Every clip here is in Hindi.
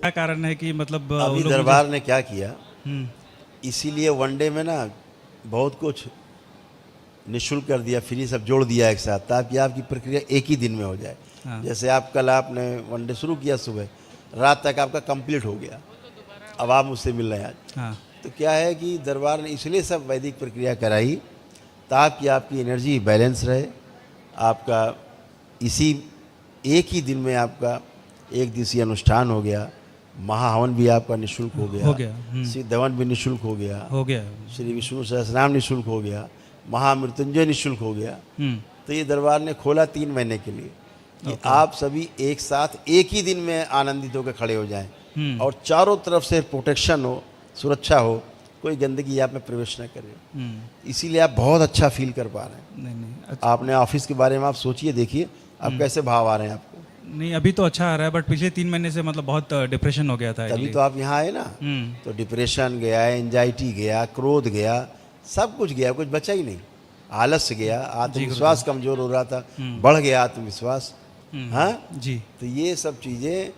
क्या कारण है कि मतलब अभी वो लोग दरबार ने क्या किया, हम्म, इसीलिए वनडे में ना बहुत कुछ निःशुल्क कर दिया, फ्री सब जोड़ दिया एक साथ, ताकि आपकी प्रक्रिया एक ही दिन में हो जाए। हाँ। जैसे आप कल आपने वनडे शुरू किया, सुबह रात तक आपका कंप्लीट हो गया, अब आप मुझसे मिल रहे हैं आज। हाँ। तो क्या है कि दरबार ने इसलिए सब वैदिक प्रक्रिया कराई ताकि आपकी एनर्जी बैलेंस रहे, आपका इसी एक ही दिन में आपका एक दिवसीय अनुष्ठान हो गया, महाहवन भी आपका निःशुल्क हो हो गया, गया। सिद्ध हवन भी निःशुल्क हो गया, हो गया। श्री विष्णु सहस्रनाम निःशुल्क हो गया, महामृत्युंजय निःशुल्क हो गया। हम्म। तो ये दरबार ने खोला 3 महीने के लिए कि आप सभी एक साथ एक ही दिन में आनंदित होकर खड़े हो जाएं और चारों तरफ से प्रोटेक्शन हो, सुरक्षा हो, कोई गंदगी आप में प्रवेश न करे। इसीलिए आप बहुत अच्छा फील कर पा रहे हैं। नहीं नहीं अच्छा, आपने ऑफिस के बारे में आप सोचिए, देखिए आप कैसे भाव आ रहे हैं आपको। नहीं अभी तो अच्छा आ रहा है, बट पिछले 3 महीने से मतलब बहुत डिप्रेशन हो गया था तभी actually। तो आप यहाँ आए ना। तो डिप्रेशन गया, एंजाइटी गया, क्रोध गया, सब कुछ गया, कुछ बचा ही नहीं। आलस्य गया, आत्मविश्वास कमजोर हो रहा था, बढ़ गया आत्मविश्वास। हाँ जी। तो ये सब चीज़ें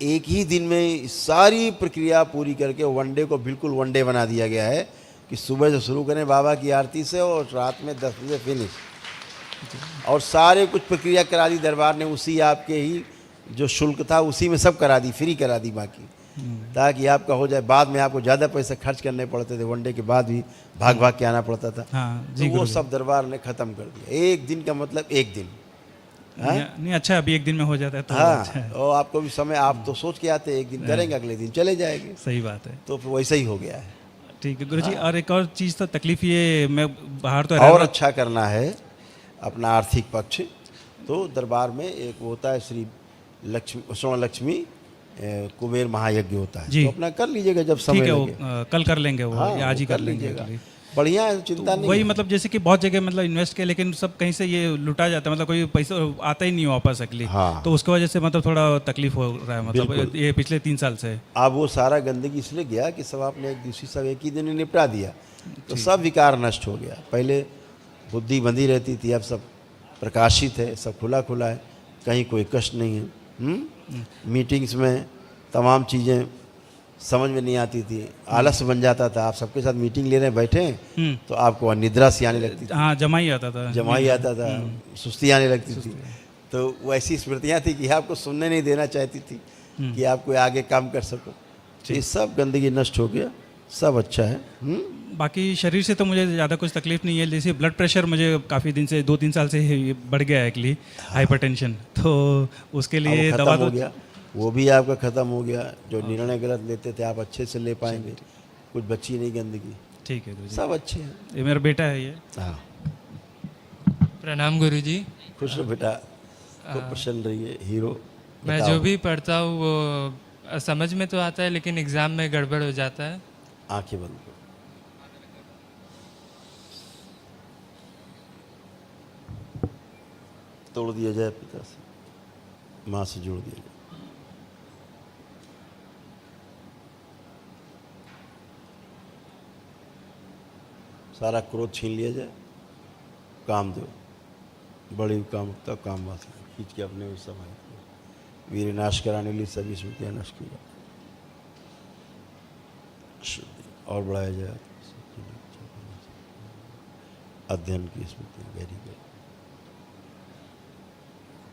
एक ही दिन में सारी प्रक्रिया पूरी करके वनडे को बिल्कुल वनडे बना दिया गया है कि सुबह से शुरू करें बाबा की आरती से और रात में 10 बजे फिनिश। और सारे कुछ प्रक्रिया करा दी दरबार ने, उसी आपके ही जो शुल्क था उसी में सब करा दी, फ्री करा दी बाकी, ताकि आपका हो जाए। बाद में आपको ज़्यादा पैसे खर्च करने पड़ते थे, वनडे के बाद भी भाग भाग के आना पड़ता था। हाँ तो जी वो सब दरबार ने ख़त्म कर दिया। एक दिन का मतलब एक दिन। नहीं अच्छा, अभी एक दिन में हो जाता है तो हाँ अच्छा है। और आपको भी समय, आप तो सोच के आते एक दिन करेंगे, अगले दिन चले जाएंगे, सही बात है। तो फिर वैसा ही हो गया है। ठीक है गुरुजी। और एक और चीज़ तो तकलीफ ये, मैं बाहर तो और अच्छा करना है अपना आर्थिक पक्ष, तो दरबार में एक होता है श्री लक्ष्मी स्वर्ण लक्ष्मी कुबेर महायज्ञ होता है, जी। तो अपना कर लीजिएगा जब ठीक समय है, वो लगे। कल कर लेंगे वो, हाँ या आज ही वो कर लेंगे लीजिएगा, actually। बढ़िया है, चिंता नहीं वही है। मतलब जैसे कि बहुत जगह मतलब इन्वेस्ट किया, लेकिन सब कहीं से ये लुटा जाता है, मतलब कोई पैसा आता ही नहीं वापस अगली। हाँ। तो उसकी वजह से मतलब थोड़ा तकलीफ हो रहा है, मतलब बिल्कुल। ये पिछले 3 साल से। अब वो सारा गंदगी इसलिए गया कि सब आपने एक दूसरी सब एक ही दिन में निपटा दिया, तो सब विकार नष्ट हो गया। पहले बुद्धि बंधी रहती थी, अब सब प्रकाशित है, सब खुला खुला है, कहीं कोई कष्ट नहीं है। मीटिंग्स में तमाम चीज़ें समझ में नहीं आती थी, आलस्य बन जाता था। आप सबके साथ मीटिंग ले रहे हैं, बैठे हैं, तो आपको निद्रा सी आने लगती थी, हाँ जमा ही आता था, जमाई आता था, सुस्ती आने लगती थी। तो वैसी स्मृतियाँ थी कि आपको सुनने नहीं देना चाहती थी कि आप कोई आगे काम कर सको। तो ये सब गंदगी नष्ट हो गया, सब अच्छा है। बाकी शरीर से तो मुझे ज़्यादा कुछ तकलीफ नहीं है। जैसे ब्लड प्रेशर मुझे काफ़ी दिन से 2-3 साल से ये बढ़ गया है एक्चुअली, हाइपरटेंशन। तो उसके अब लिए वो दवा खत्म हो तो गया, वो भी आपका ख़त्म हो गया। जो निर्णय गलत लेते थे आप अच्छे से ले पाएंगे, कुछ बची नहीं गंदगी, ठीक है गुरुजी। सब अच्छे हैं। ये मेरा बेटा है ये। हाँ प्रणाम गुरुजी। खुश रहो बेटा, खूब प्रसन्न रहिए हीरो। मैं बताओ। जो भी पढ़ता हूँ वो समझ में तो आता है, लेकिन एग्ज़ाम में गड़बड़ हो जाता है। आंखें बंद करो। तोड़ दिया जाए पिता से, माँ से जोड़ दिया जाए। सारा क्रोध छीन लिया जाए। काम दो, बड़ी कामुकता काम वासना खींच के अपने उस समय वीर नाश कराने के लिए सभी स्मृतियाँ नष्ट की जाए। और बढ़ाया जाए अध्ययन की स्मृति गहरी गहरी।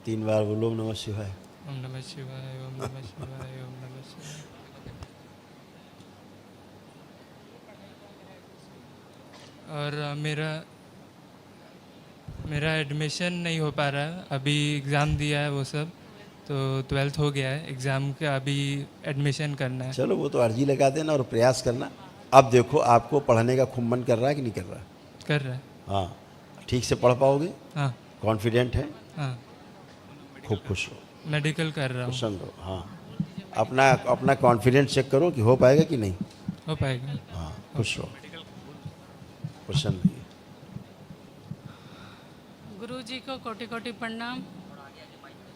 3 बार बोलो ओम नमः शिवाय। ओम नमः शिवाय, ओम नमः शिवाय, ओम नमः शिवाय। और मेरा एडमिशन नहीं हो पा रहा है। अभी एग्ज़ाम दिया है वो सब, तो 12th हो गया है, एग्ज़ाम का अभी एडमिशन करना है। चलो वो तो अर्जी लगा देना और प्रयास करना। अब देखो आपको पढ़ने का खूब मन कर रहा है कि नहीं कर रहा है? कर रहा है। हाँ, ठीक से पढ़ पाओगे? हाँ कॉन्फिडेंट है? हाँ। खूब खुश रहो, मेडिकल कर रहा हूँ। प्रसन्न रहो। हाँ, अपना कॉन्फिडेंस चेक करो कि हो पाएगा कि नहीं। हो पाएगा। हाँ, खुश रहो, प्रसन्न रहिए। गुरुजी को कोटि कोटि प्रणाम।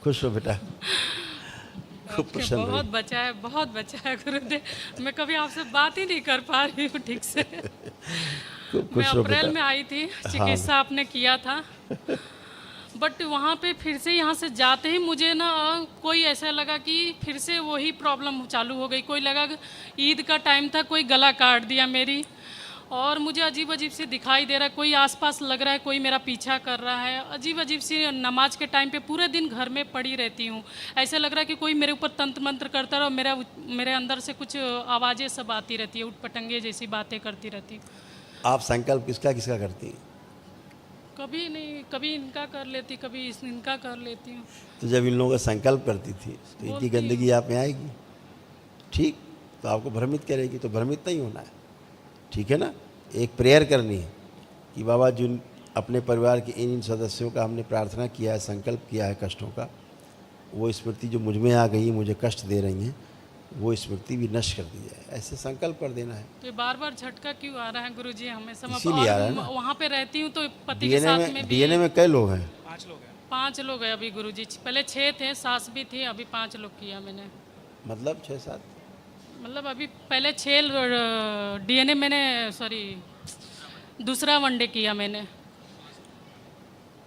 खुश रहो बेटा, खूब आपके प्रसन्न बहुत रहिए। बचा है, बहुत बचा है गुरुदेव। मैं कभी आपसे बात ही नहीं कर पा रही हूँ ठीक से। खूब मैं खुश रहो अप्रैल बेटा। में आई थी, चिकित्सा आपने किया था। बट वहाँ पे फिर से यहाँ से जाते ही मुझे ना कोई ऐसा लगा कि फिर से वही प्रॉब्लम चालू हो गई। कोई लगा कि ईद का टाइम था, कोई गला काट दिया मेरी, और मुझे अजीब अजीब से दिखाई दे रहा है, कोई आसपास लग रहा है कोई मेरा पीछा कर रहा है। अजीब अजीब सी नमाज के टाइम पे पूरे दिन घर में पड़ी रहती हूँ। ऐसा लग रहा है कि कोई मेरे ऊपर तंत्र मंत्र करता रहा और मेरे अंदर से कुछ आवाज़ें सब आती रहती है, उठपटंगे जैसी बातें करती रहती हूँ। आप संकल्प किसका किसका करती हैं? कभी नहीं, कभी इनका कर लेती, कभी इनका कर लेती हूँ। तो जब इन लोगों का संकल्प करती थी तो इनकी गंदगी आप में आएगी, ठीक? तो आपको भ्रमित करेगी, तो भ्रमित नहीं होना है, ठीक है ना? एक प्रेयर करनी है कि बाबा जिन अपने परिवार के इन सदस्यों का हमने प्रार्थना किया है, संकल्प किया है कष्टों का, वो स्मृति जो मुझ में आ गई, मुझे कष्ट दे रही हैं, वो स्मृति भी नष्ट कर दी जाए, ऐसे संकल्प कर देना है। तो बार बार झटका क्यों आ रहा है गुरुजी हमेशा? इसीलिए आ रहा है ना। वहाँ पे रहती हूँ तो पति के साथ में भी डीएनए में कई लोग हैं? 5 लोग हैं अभी गुरुजी। पहले 6 थे, सास भी थी, अभी 5 लोग किया मैंने। मतलब 6-7? मतलब अभी पहले 6 डीएनए मैंने, सॉरी, दूसरा वनडे किया मैंने।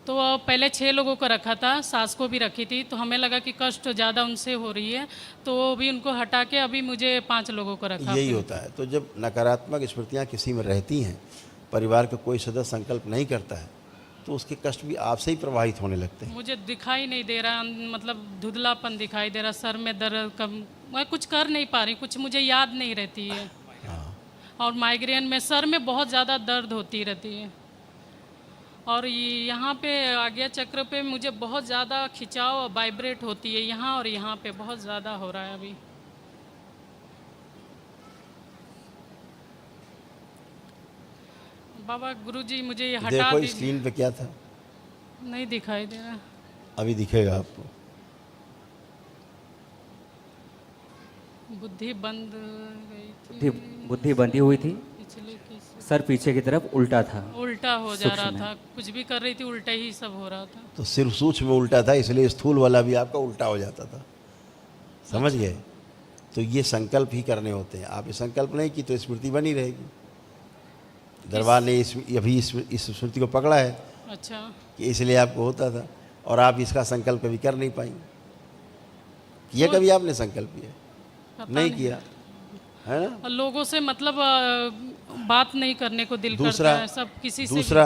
तो पहले 6 लोगों को रखा था, सास को भी रखी थी, तो हमें लगा कि कष्ट ज़्यादा उनसे हो रही है, तो भी उनको हटा के अभी मुझे 5 लोगों को रखा। यही होता है। तो जब नकारात्मक स्मृतियाँ किसी में रहती हैं, परिवार का कोई सदस्य संकल्प नहीं करता है, तो उसके कष्ट भी आपसे ही प्रवाहित होने लगते हैं। मुझे दिखाई नहीं दे रहा, मतलब धुंधलापन दिखाई दे रहा, सर में दर्द, कम, मैं कुछ कर नहीं पा रही, कुछ मुझे याद नहीं रहती है। और माइग्रेन में सर में बहुत ज़्यादा दर्द होती रहती है। और यहाँ पे आज्ञा चक्र पे मुझे बहुत ज़्यादा खिंचाव और वाइब्रेट होती है, यहाँ और यहाँ पे बहुत ज़्यादा हो रहा है अभी। बाबा गुरुजी मुझे ये हटा देखो दीजिए। स्क्रीन पे क्या था? नहीं दिखाई दे रहा। अभी दिखेगा आपको। बुद्धि बंद गई थी, बुद्धि बंधी हुई थी, पिछले की सर पीछे की तरफ उल्टा था, उल्टा हो जा रहा था, कुछ भी कर रही थी उल्टा ही सब हो रहा था। तो सिर्फ सूक्ष्म में उल्टा था, इसलिए स्थूल वाला भी आपका उल्टा हो जाता था, समझ गए? तो ये संकल्प ही करने होते हैं। आप ये संकल्प नहीं की तो स्मृति बनी रहेगी। दरबार ने अभी इस स्मृति को पकड़ा है अच्छा, कि इसलिए आपको होता था, और आप इसका संकल्प कभी कर नहीं पाएंगे। किया कभी आपने संकल्प किया? नहीं किया है ना? और लोगों से मतलब बात नहीं करने को दिल दूसरा करता है, सब किसी से दूसरा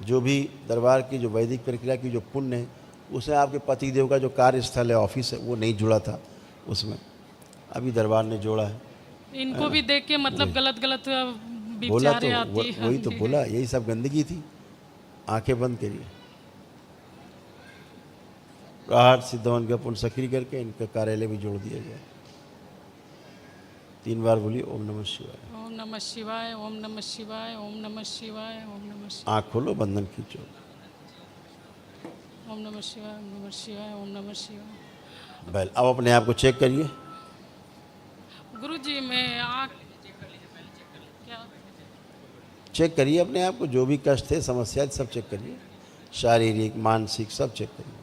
जो भी दरबार की जो वैदिक प्रक्रिया की जो पुण्य है, उसमें आपके पतिदेव का जो कार्यस्थल है, ऑफिस है, वो नहीं जुड़ा था उसमें, अभी दरबार ने जोड़ा है। इनको भी देख के मतलब गलत गलत बोला तो विचारें आती है। वही तो बोला, यही सब गंदगी थी। आंखें बंद करिए, प्रहार सिद्धवन का पुण्य सक्रिय करके इनका कार्यालय भी जोड़ दिया जाए। 3 बार बोलिए ओम नमः शिवाय। ओम नमः शिवाय, ओम नमः शिवाय, ओम नमः शिवाय, ओम नमः शिवाय, आँख खोलो, बंधन खींचो। ओम नमः शिवाय, ओम नमः शिवाय, ओम नमः शिवाय। बैल अब अपने आप को चेक करिए। गुरुजी मैं आँख क्या चेक करिए अपने आप को, जो भी कष्ट है, समस्या है, सब चेक करिए, शारीरिक मानसिक सब चेक करिए।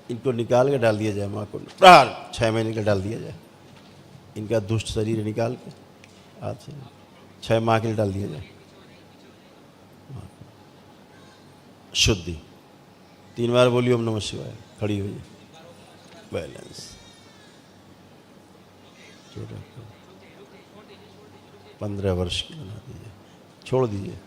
इनको निकाल के डाल दिया जाए, माँ को प्रहार 6 महीने का डाल दिया जाए। इनका दुष्ट शरीर निकाल के हाथ से 6 माह के लिए डाल दिया जाए। शुद्धि 3 बार बोलिए ओम नमः शिवाय। खड़ी हुई बैलेंस 15 वर्ष की बना दीजिए, छोड़ दीजिए।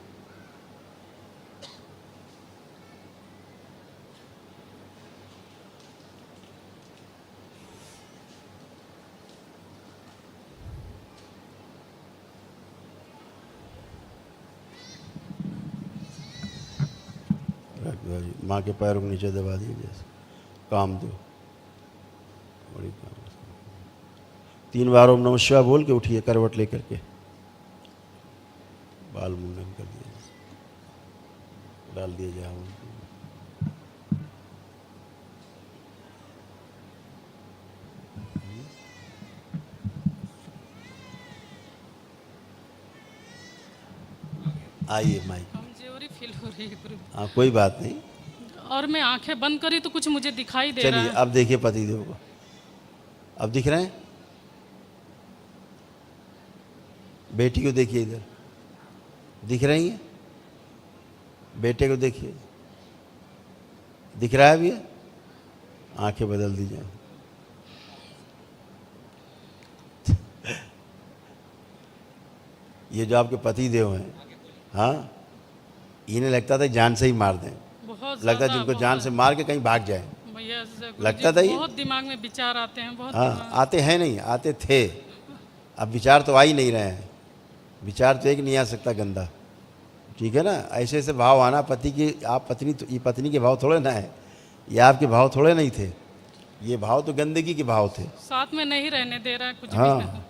माँ के पैरों के नीचे दबा दिए, जैसे काम दो, बड़ी काम। 3 बार ओम नमः शिवाय बोल के उठिए, करवट लेकर के बाल मुंडन कर दिए, डाल दिए जाए। आइए माइक। कमजोरी कमजोरी फील हो रही है गुरु। हाँ कोई बात नहीं, और मैं आंखें बंद करी तो कुछ मुझे दिखाई दे रहा चलिए है। अब देखिए पतिदेव को, अब दिख रहे हैं? बेटी को देखिए, इधर दिख रही है? बेटे को देखिए, दिख रहा है? अभी आंखें बदल दीजिए। ये जो आपके पति देव हैं, हाँ, इन्हें लगता था जान से ही मार दें, बहुत लगता है ज्यादा, जिनको जान से मार के कहीं भाग जाए। भैया से गुरुजी, लगता था ये? बहुत दिमाग में विचार आते हैं, बहुत हाँ आते हैं, नहीं आते थे, अब विचार तो आ ही नहीं रहे हैं। विचार तो एक नहीं आ सकता गंदा, ठीक है ना? ऐसे ऐसे भाव आना, पति की आप पत्नी, तो ये पत्नी के भाव थोड़े ना है, ये आपके भाव थोड़े नहीं थे, ये भाव तो गंदगी के भाव थे। साथ में नहीं रहने दे रहा है कुछ भी। हाँ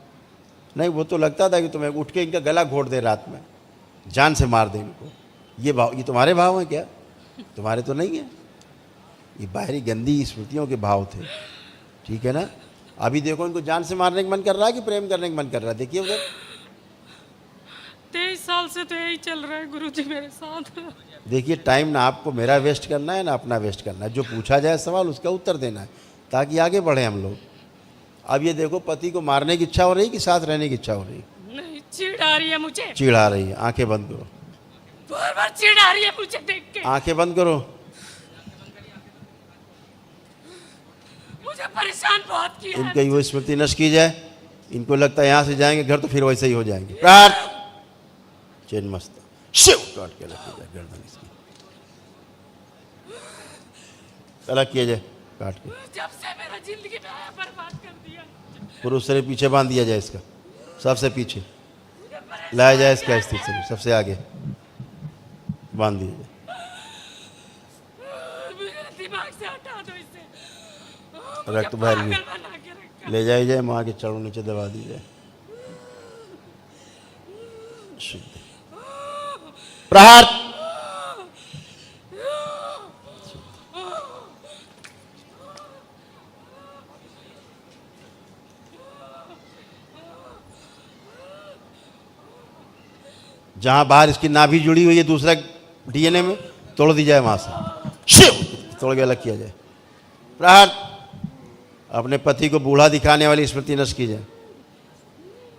नहीं, वो तो लगता था कि तुम्हें उठ के इनका गला घोट दे रात में, जान से मार दे इनको। ये भाव, ये तुम्हारे भाव हैं क्या? तुम्हारे तो नहीं है, ये बाहरी गंदी स्मृतियों के भाव थे, ठीक है ना? अभी देखो इनको जान से मारने का मन कर रहा है कि प्रेम करने का मन कर रहा है? देखिए उधर, 23 साल से तो यही चल रहा है गुरुजी मेरे साथ। देखिए टाइम ना आपको मेरा वेस्ट करना है ना अपना वेस्ट करना है, जो पूछा जाए सवाल उसका उत्तर देना है ताकि आगे बढ़े हम लोग। अब ये देखो, पति को मारने की इच्छा हो रही कि साथ रहने की इच्छा हो रही? नहीं, चिढ़ आ रही है मुझे, चिढ़ आ रही है। आंखें बंद करो, बार बार चिढ़ आ रही है मुझे देख के। आंखें बंद करो। मुझे परेशान बहुत किया है। इनकी वो स्मृति नष्ट की जाए, इनको लगता है यहाँ से जाएंगे घर तो फिर वैसे ही हो जाएंगे। प्रार्थ चैन मस्त शिव काट के रखी जाए गर्दन इसकी, अलग किया जाए काट के, जब से मेरा जिंदगी में आया बर्बाद कर दिया। पुरुष से पीछे बांध दिया जाए इसका, सबसे पीछे लाया जाए इसका, स्थिति से सबसे आगे बांध दिया जाए। मेरे दिमाग से हटा दो इसे, रक्त बाहर पागल बना के रखा। ले जाई जाए, माँ के चरणों नीचे दबा दी जाए। शुद्ध प्रहार। जहां बाहर इसकी नाभि जुड़ी हुई है दूसरा डीएनए में, तोड़ दी जाए वहां से, शिव तोड़ के अलग किया जाए। प्रहार। अपने पति को बूढ़ा दिखाने वाली स्मृति नष्ट की जाए,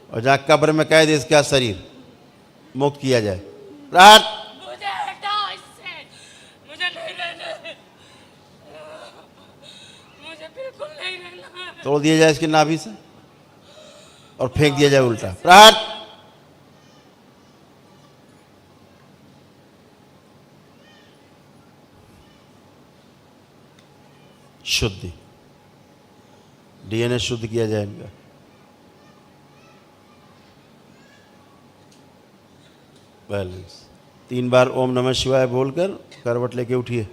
और जहां कब्र में कैद इसका शरीर मुक्त किया जाए। प्रहार। मुझे हटाओ इससे, मुझे नहीं रहना, मुझे बिल्कुल नहीं रहना। तोड़ दिया जाए इसकी नाभि से और फेंक दिया जाए उल्टा। प्रहार। शुद्धि, डीएनए शुद्ध किया जाए इनका। बैलेंस। 3 बार ओम नमः शिवाय बोलकर करवट लेके उठिए।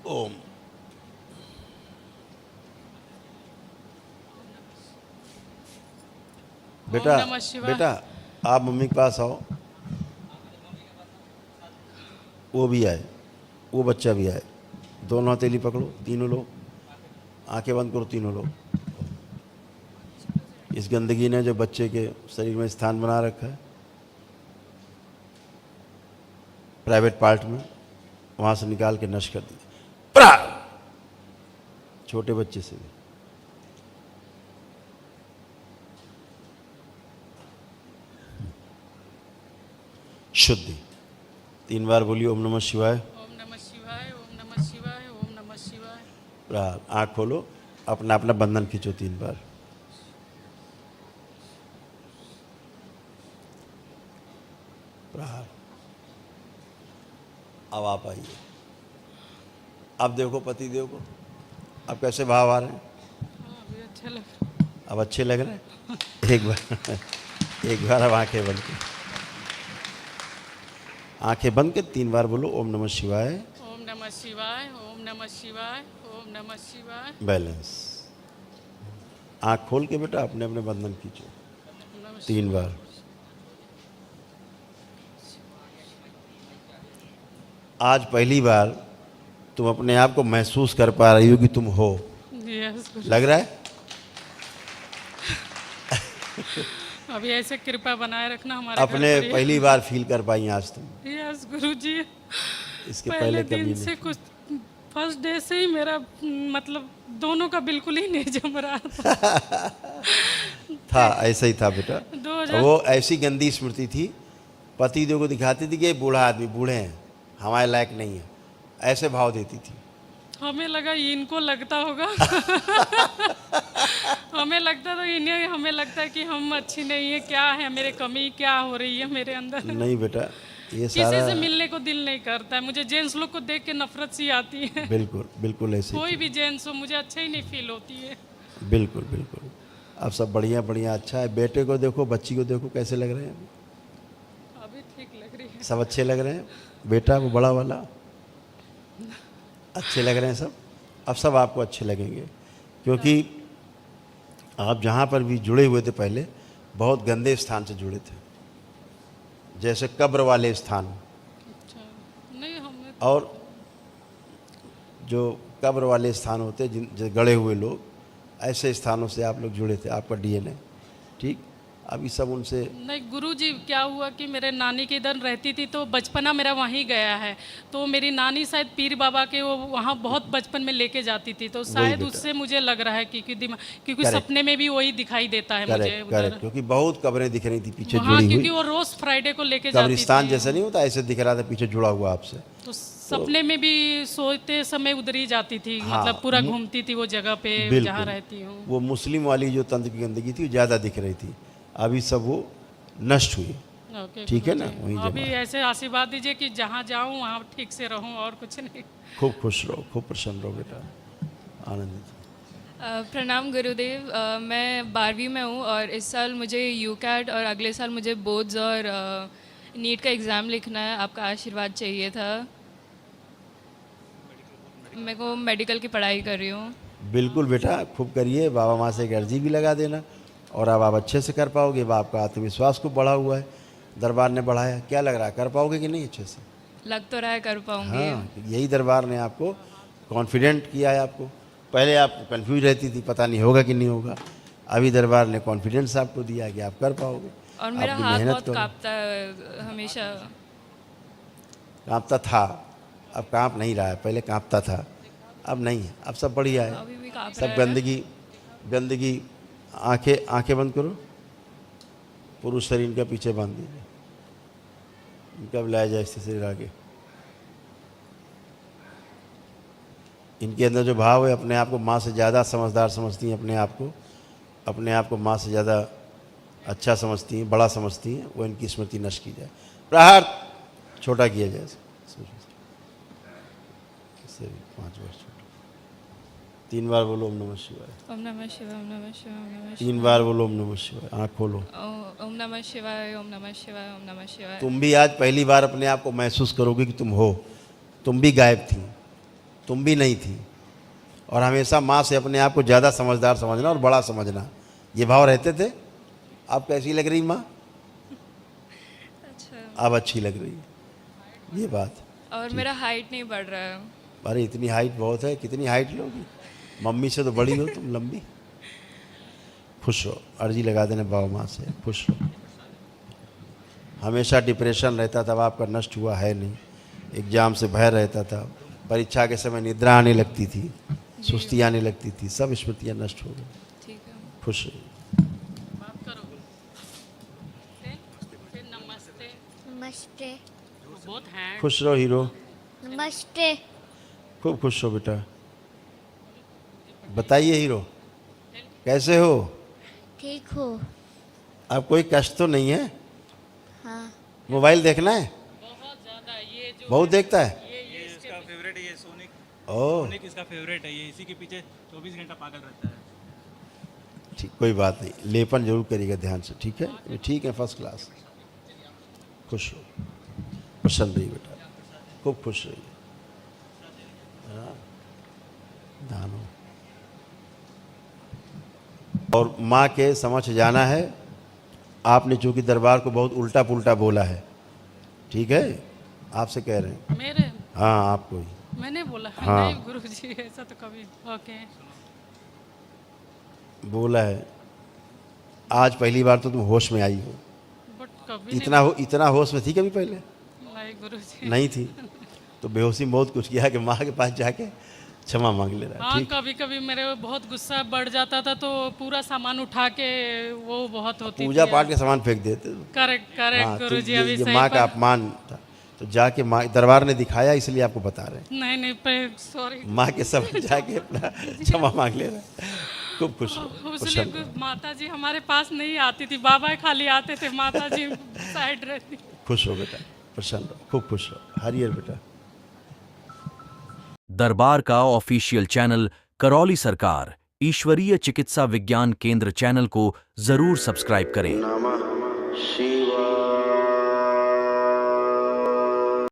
ओम। बेटा, ओम नमः शिवाय। बेटा आप मम्मी के पास आओ, वो भी आए, वो बच्चा भी आए, दोनों हथेली पकड़ो, तीनों लोग आंखें बंद करो, तीनों लोग। इस गंदगी ने जो बच्चे के शरीर में स्थान बना रखा है प्राइवेट पार्ट में, वहाँ से निकाल के नष्ट कर दिया। छोटे बच्चे से भी। शुद्धि। 3 बार बोलिए ओम नमः शिवाय। ओम नमः शिवाय, ओम नमः शिवाय, ओम नमः शिवाय। प्रहार। आँख खोलो, अपना अपना बंधन खींचो 3 बार। प्रहार। अब आप आइए, अब देखो पति देव को, अब कैसे भाव आ रहे हैं? हाँ, अभी अच्छा लग। अब अच्छे लग रहे हैं? एक बार अब आंखें बंद कर, आंखें बंद कर 3 बार बोलो ओम नमः शिवाय। ओम नमः शिवाय, ओम नमः शिवाय, ओम नमः शिवाय। बैलेंस। आंख खोल के बेटा अपने अपने बंधन खींचो ओम नमः 3 बार। आज पहली बार तुम अपने आप को महसूस कर पा रही हो कि तुम हो, यस गुरु। लग रहा है? अभी ऐसे कृपा बनाए रखना हमारे घर अपने पर। पहली बार फील कर पाई आज तुम, यस गुरु जी। इसके पहले पहले कभी दिन नहीं। से कुछ फर्स्ट डे से ही मेरा मतलब दोनों का बिल्कुल ही नहीं जम रहा था ऐसा ही था बेटा। 2000 वो ऐसी गंदी स्मृति थी, पति देव को दिखाती थी कि ये बूढ़ा आदमी, बूढ़े हैं, हमारे लायक नहीं है, ऐसे भाव देती थी। हमें लगा इनको लगता होगा हमें लगता था इन्हें, हमें लगता है कि हम अच्छी नहीं है, क्या है मेरे कमी, क्या हो रही है मेरे अंदर। नहीं बेटा, ये किसी सारा से मिलने को दिल नहीं करता है, मुझे जेंट्स लोग को देख के नफरत सी आती है। बिल्कुल बिल्कुल ऐसे ही कोई भी जेंट्स हो मुझे अच्छा ही नहीं फील होती है। थी। बिल्कुल बिल्कुल। अब सब बढ़िया बढ़िया अच्छा है। बेटे को देखो, बच्ची को देखो, कैसे लग रहे हैं? अभी ठीक लग रही है। सब अच्छे लग रहे हैं? बेटा वो बड़ा वाला अच्छे लग रहे हैं सब? अब सब आपको अच्छे लगेंगे, क्योंकि आप जहाँ पर भी जुड़े हुए थे पहले बहुत गंदे स्थान से जुड़े थे, जैसे कब्र वाले स्थान, अच्छा नहीं हमें और जो कब्र वाले स्थान होते जिन जो गड़े हुए लोग, ऐसे स्थानों से आप लोग जुड़े थे, आपका डीएनए। ठीक, अभी सब उनसे नहीं गुरुजी, क्या हुआ कि मेरे नानी के इधर रहती थी तो बचपना मेरा वहीं गया है, तो मेरी नानी शायद पीर बाबा के वो वहाँ बहुत बचपन में लेके जाती थी, तो शायद बेटा। उससे मुझे लग रहा है कि दिमाग, क्योंकि Correct. सपने में भी वही दिखाई देता है मुझे करेक्ट उधर करेक्ट, क्योंकि बहुत कब्रें दिख रही थी पीछे वहाँ, जुड़ी क्योंकि हुई। वो रोज फ्राइडे को लेके जाती कब्रिस्तान थी। जैसा नहीं होता, ऐसे दिख रहा था पीछे जुड़ा हुआ आपसे। तो सपने में भी सोते समय उधर ही जाती थी, हाँ, मतलब पूरा घूमती थी वो जगह पे बिल्कुल। जहाँ रहती हूँ। वो मुस्लिम वाली जो तंत्र की गंदगी थी वो ज़्यादा दिख रही थी, अभी सब वो नष्ट हुई। ओके ठीक है ना, गुरुजी। वही अभी जमा। ऐसे आशीर्वाद दीजिए कि जहाँ जाऊँ वहाँ ठीक से रहूँ और कुछ नहीं। खूब खुश रहो, खूब प्रसन्न रहो बेटा, आनंदित। प्रणाम गुरुदेव। मैं 12वीं में हूँ और इस साल मुझे यूकैट और अगले साल मुझे बोर्ड्स और नीट का एग्ज़ाम लिखना है। आपका आशीर्वाद चाहिए था। मैं को मेडिकल की पढ़ाई कर रही हूँ। बिल्कुल बेटा, खूब करिए, बाबा माँ से एक अर्जी भी लगा देना, और अब आप अच्छे से कर पाओगे। अब आपका आत्मविश्वास खूब बढ़ा हुआ है, दरबार ने बढ़ाया। क्या लग रहा है, कर पाओगे कि नहीं अच्छे से? लग तो रहा है कर पाऊँगी। हाँ, यही दरबार ने आपको कॉन्फिडेंट किया है। आपको पहले आप कंफ्यूज रहती थी, पता नहीं होगा कि नहीं होगा, अभी दरबार ने कॉन्फिडेंस आपको दिया कि आप कर पाओगे। और मेरा आपकी हाथ मेहनत बहुत करो। कांपता है हमेशा। कांपता था, अब कांप नहीं रहा है, पहले कांपता था, अब नहीं है, अब सब बढ़िया है। अभी भी कांप सब रहा है। गंदगी आंखें बंद करो, पुरुष शरीर का पीछे बांध दीजिए, इनका लाया जाए इससे शरीर आगे। इनके अंदर जो भाव है, अपने आप को माँ से ज़्यादा समझदार समझती हैं, अपने आप को माँ से ज़्यादा अच्छा समझती हैं, बड़ा समझती हैं, वो इनकी स्मृति नष्ट की जाए, प्रहार छोटा किया जाए, इससे 5 वर्ष छोटा। 3 बार बोलो ओम नमः शिवाय। ओम नमः शिवाय, ओम नमः शिवाय, ओम नमः 3 बार बोलो ओम नमः शिवाय। आँख खोलो। ओम नमः शिवाय, ओम नमः शिवाय, ओम नमः शिवाय। तुम भी आज पहली बार अपने आप को महसूस करोगे कि तुम हो। तुम भी गायब थी, तुम भी नहीं थी, और हमेशा माँ से अपने आप को ज़्यादा समझदार समझना और बड़ा समझना, ये भाव रहते थे। अब कैसी लग रही माँ? अच्छा। अब अच्छी लग रही है, ये बात। और मेरा हाइट नहीं बढ़ रहा है। अरे इतनी हाइट बहुत है, कितनी हाइट लोगी? मम्मी से तो बड़ी हो तुम, लंबी। खुश रहो, अर्जी लगा देने बाबा माँ से, खुश रहो। हमेशा डिप्रेशन रहता था, अब आपका नष्ट हुआ है नहीं। एग्जाम से भय रहता था, परीक्षा के समय निद्रा आने लगती थी, सुस्ती आने लगती थी, सब स्मृतियाँ नष्ट हो गई। ठीक है। खुश रहिए। बात करो। नमस्ते। नमस्ते। बहुत हैं। खुश रहो हीरो, नमस्ते। खूब खुश हो बेटा। बताइए हीरो, कैसे हो? ठीक हो? अब कोई कष्ट तो नहीं है? हाँ। मोबाइल देखना है? बहुत ज़्यादा ये जो बहुत देखता है? ये इसका फेवरेट है, ये सोनिक। ओह सोनिक इसका फेवरेट है, ये इसी के पीछे 24 घंटा पागल रहता है। ठीक, कोई बात नहीं, लेपन जरूर करिएगा ध्यान से, ठीक है? ठीक है, फर्स्ट क्लास। खुश हो, प्रसन्न रहिए बेटा, खूब खुश रहिए। हाँ, ध्यान हो। और माँ के समझ जाना है। आपने चूंकि दरबार को बहुत उल्टा पुल्टा बोला है, ठीक है? आपसे कह रहे हैं। मेरे हाँ आपको ही मैंने बोला हाँ। नहीं गुरुजी, ऐसा तो कभी। ओके। बोला है। आज पहली बार तो तुम होश में आई हो। बट कभी इतना होश में थी कभी पहले? नहीं गुरुजी। नहीं थी। तो बेहोशी में बहुत कुछ किया कि माँ के पास जाके क्षमा मांग ले रहा है। हाँ, ठीक। कभी कभी मेरे बहुत गुस्सा बढ़ जाता था तो पूरा सामान उठा के वो बहुत होती पूजा थी। पाठ के सामान फेंक देते। करेक्ट हाँ, करेक्ट तो गुरुजी, ये अभी सही माँ का पर। अपमान था। तो जाके माँ दरबार ने दिखाया, इसलिए आपको बता रहे हैं। नहीं नहीं, सॉरी। माँ के सब जाके अपना क्षमा मांग ले रहा है। खूब खुश हो, उसलिए प्रसन्न हो। माता जी हमारे पास नहीं आती थी, बाबा खाली आते थे, माता जी साइड रहती। खुश हो बेटा, प्रसन्न हो, खूब खुश हो। हरियर बेटा। दरबार का ऑफिशियल चैनल करौली सरकार ईश्वरीय चिकित्सा विज्ञान केंद्र चैनल को जरूर सब्सक्राइब करें। नमः शिवाय।